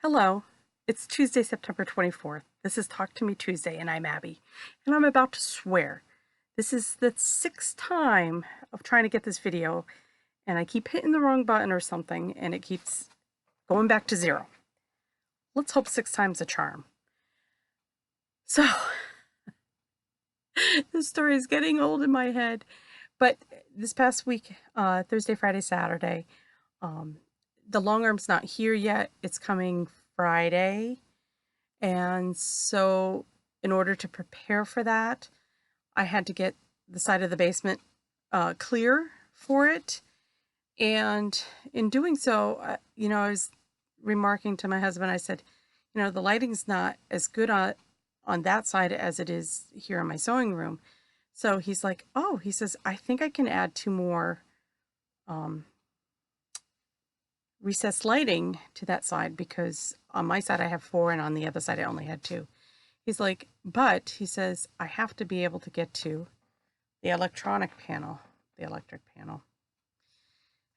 Hello, it's Tuesday, September 24th. This is Talk to Me Tuesday, and I'm Abby. And I'm about to swear. This is the sixth time of trying to get this video, and I keep hitting the wrong button or something, and it keeps going back to zero. Let's hope six times a charm. So, this story is getting old in my head. But this past week, Thursday, Friday, Saturday, the long arm's not here yet. It's coming Friday. And so in order to prepare for that, I had to get the side of the basement clear for it. And in doing so, I was remarking to my husband, I said, the lighting's not as good on that side as it is here in my sewing room. So he's like, oh, he says, I think I can add two more recessed lighting to that side because on my side I have four and on the other side I only had two. He's like, but he says, I have to be able to get to the electric panel.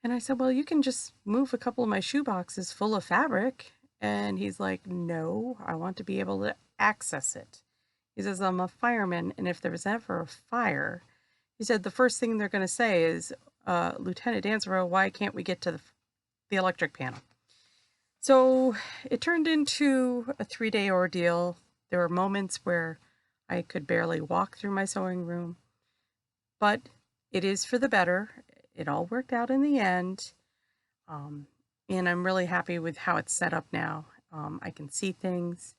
And I said, well, you can just move a couple of my shoe boxes full of fabric. And he's like, no, I want to be able to access it. He says, I'm a fireman, and if there was ever a fire, he said, the first thing they're going to say is, Lieutenant Dansborough, why can't we get to the electric panel? So it turned into a 3-day ordeal. There were moments where I could barely walk through my sewing room, but it is for the better. It all worked out in the end, and I'm really happy with how it's set up now. I can see things.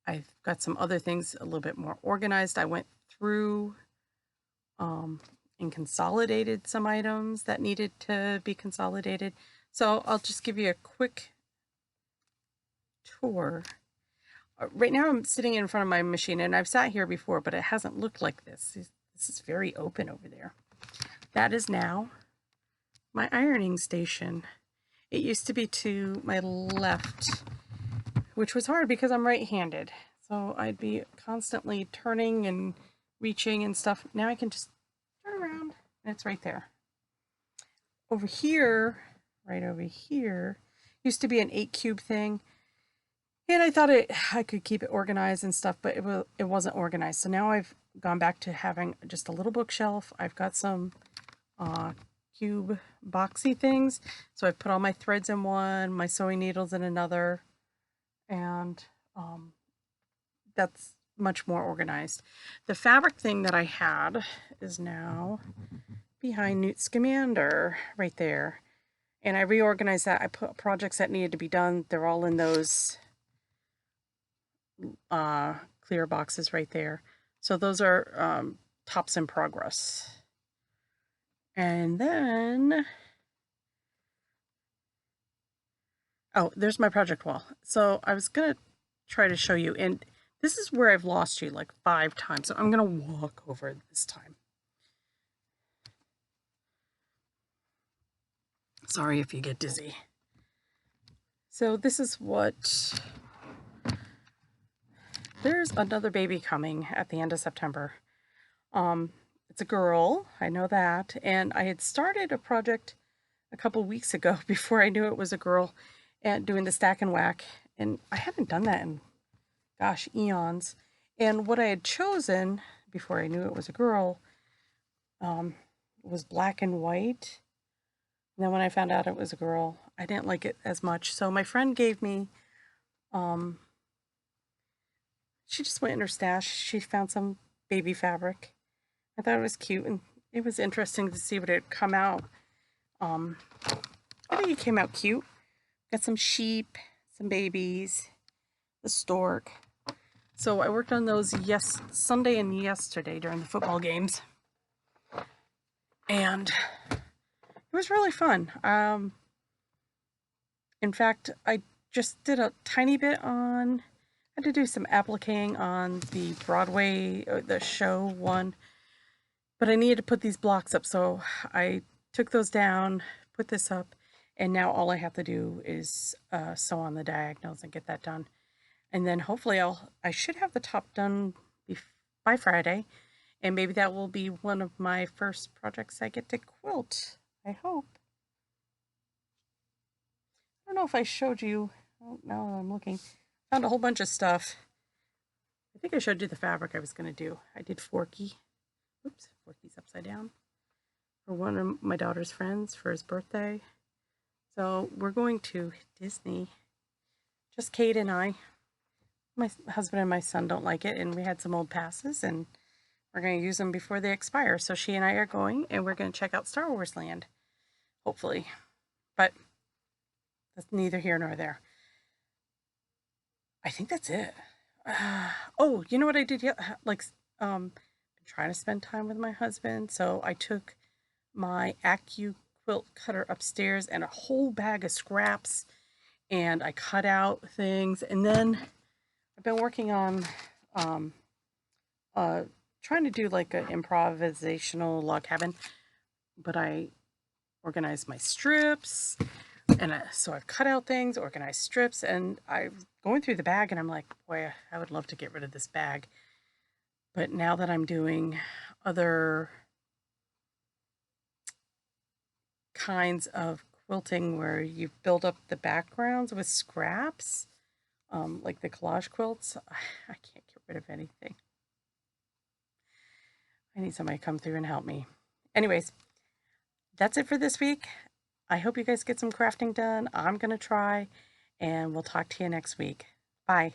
I've got some other things a little bit more organized. I went through and consolidated some items that needed to be consolidated. So I'll just give you a quick tour. Right now I'm sitting in front of my machine, and I've sat here before, but it hasn't looked like this. This is very open over there. That is now my ironing station. It used to be to my left, which was hard because I'm right-handed. So I'd be constantly turning and reaching and stuff. Now I can just turn around and it's right there. Over here, right over here, used to be an 8-cube thing. And I thought I could keep it organized and stuff, but it wasn't organized. So now I've gone back to having just a little bookshelf. I've got some cube boxy things. So I've put all my threads in one, my sewing needles in another, and that's much more organized. The fabric thing that I had is now behind Newt Scamander right there. And I reorganized that. I put projects that needed to be done. They're all in those clear boxes right there. So those are tops in progress. And then, oh, there's my project wall. So I was going to try to show you, and this is where I've lost you like 5 times. So I'm going to walk over it this time. Sorry if you get dizzy. So this is what, there's another baby coming at the end of September. It's a girl, I know that, and I had started a project a couple weeks ago before I knew it was a girl, and doing the stack and whack, and I haven't done that in, gosh, eons. And what I had chosen before I knew it was a girl was black and white. And then when I found out it was a girl, I didn't like it as much. So my friend gave me, she just went in her stash. She found some baby fabric. I thought it was cute, and it was interesting to see what it would come out. I think it came out cute. Got some sheep, some babies, the stork. So I worked on those Sunday and yesterday during the football games. And it was really fun. In fact, I just did a tiny bit on, I had to do some appliquing on the Broadway, the show one. But I needed to put these blocks up, so I took those down, put this up, and now all I have to do is sew on the diagonals and get that done. And then hopefully I should have the top done by Friday, and maybe that will be one of my first projects I get to quilt, I hope. I don't know if I showed you, Oh, no, I'm looking. Found a whole bunch of stuff. I think I showed you the fabric I was going to do. I did Forky. Oops, Forky's upside down. For one of my daughter's friends for his birthday. So we're going to Disney. Just Kate and I. My husband and my son don't like it, and we had some old passes, and we're going to use them before they expire. So she and I are going, and we're going to check out Star Wars Land, hopefully. But that's neither here nor there. I think that's it. Oh, you know what I did? Like, trying to spend time with my husband. So I took my Acu quilt cutter upstairs and a whole bag of scraps, and I cut out things. And then I've been working on uh, trying to do like an improvisational log cabin, but I organized my strips, and so I've cut out things, organized strips, and I'm going through the bag, and I'm like, boy, I would love to get rid of this bag. But now that I'm doing other kinds of quilting where you build up the backgrounds with scraps, like the collage quilts, I can't get rid of anything. I need somebody to come through and help me. Anyways, that's it for this week. I hope you guys get some crafting done. I'm going to try, and we'll talk to you next week. Bye.